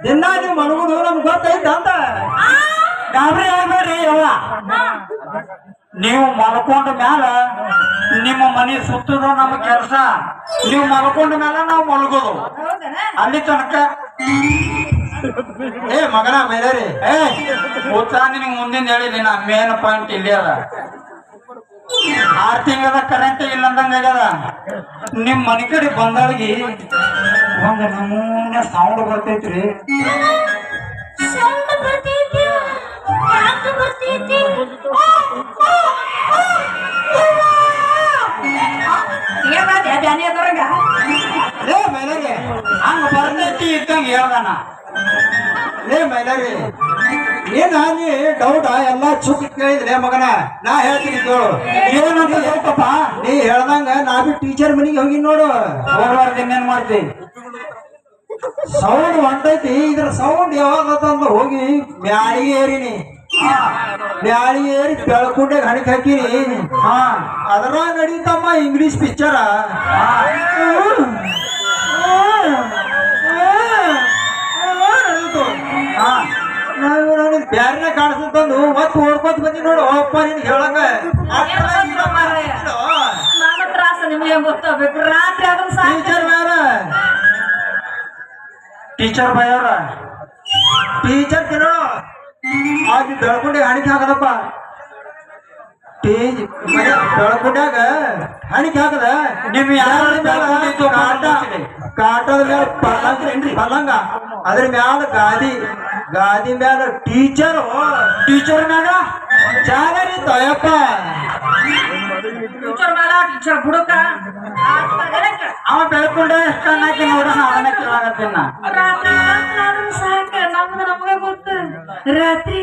ದಿನ ನೀವು ಮಲಗುದು ನಮ್ಗೆ ಗೊತ್ತೈತ ಅಂತ ಗಾಬರಿ ಆಗ್ಬೇಡ್ರಿ ಯವ್ವ. ನೀವು ಮಲ್ಕೊಂಡ ಮ್ಯಾಲ ನಿಮ್ಮ ಮನೆ ಸುತ್ತದ ನಮ್ಮ ಕೆಲಸ. ನೀವು ಮಲ್ಕೊಂಡ ಮ್ಯಾಲ ನಾವು ಮಲಗೋದು ಅಲ್ಲಿ ತನಕ. ಏ ಮಗನ ಮೇಲೇರಿ ಉತ್ಸಾಹ ನಿನಗೆ ಮುಂದಿನ ಹೇಳಿದ್ರಿ ನಾ ಮೇನ್ ಪಾಯಿಂಟ್ ಇಲ್ಲಿ ಅದ. 6 ತಿಂಗಳದ ಕರೆಂಟ್ ಇಲ್ಲ ಅಂದಂಗ ಆಗ್ಯದ. ನಿಮ್ ಮನೆ ಕಡೆ ಬಂದಾಳಿಗೆ ಒಂದ್ ನಮೂನೆ ಸೌಂಡ್ ಬರ್ತೈತ್ರಿ. ಲೇ ಮೈಲಾರಿ ಹಂಗ ಬರ್ತೈತಿ ಇದ್ದಂಗ ಹೇಳ್ದಾನ. ಲೇ ಮೈಲಾರಿ ಏನ ನೀ ಡೌಟ ಎಲ್ಲಾ ಚುಕ್ ಕೇಳಿದ್ಲೆ ಮಗನ. ನಾ ಹೇಳ್ತೀನಿ ಕೇಳು. ಏನಂತ ಹೇಳ್ತಪ್ಪ ನೀ ಹೇಳ್ದಂಗ ನಾ ಬಿ ಟೀಚರ್ ಮನಿಗೆ ಹೋಗಿ ನೋಡು. ಹೋಗ್ಬಾರ್ದು ಇನ್ನೇನ್ ಮಾಡ್ತಿ. ಸೌಂಡ್ ಹೊಂಟೈತಿ. ಇದ್ರ ಸೌಂಡ್ ಯಾವಾಗ ಹೋಗಿ ಮ್ಯಾಳಿಗೆ ಏರಿನಿ. ಮ್ಯಾಳಿಗೆ ಏರಿ ಬೆಳಕುಂಡೆ ಹಣಿಕ್ ಹಾಕಿನಿ. ಅದರ ನಡೀತಮ್ಮ ಇಂಗ್ಲಿಷ್ ಪಿಕ್ಚರ. ಬ್ಯಾರನೆ ಕಾಣಿಸ್ತಂದು ಮತ್ ಓಡ್ಕೋತ ಬಂದಿ ನೋಡು. ಅಪ್ಪ ನಿನ್ ಹೇಳಂಗ ಟೀಚರ್ ಬೇರ ಟೀಚರ್ ಬಯ್ಯವ್ರ ಟೀಚರ್ ತಿನ್ನೋ ಆಗಿ ಬೆಳಕೊಂಡೆ ಹಣಿಕೆ ಹಾಕದಪ್ಪ. ಬೆಳಕೊಂಡ್ಯಾಗ ಹಣಿಕೆ ಹಾಕದ ನಿಮ್ ಕಾಟದ ಮ್ಯಾಲ ಪಲ್ಲಂಗ ಅದ್ರ ಮ್ಯಾಲ ಗಾದಿ ಮ್ಯಾಲ ಟೀಚರ್ ಮ್ಯಾಲ ಜಾಗರಿ ತಯಪ್ಪ. ಅವ ಬೆಳ್ಕೊಂಡ ಎಷ್ಟು ಅನ್ನಕ್ಕೆ ನೋಡ ಅವನ್ನ ಕೇಳಾಗತ್ತೇನ. ಸಾಕ ನಮ್ದು ನಮಗ ಗೊತ್ತ. ರಾತ್ರಿ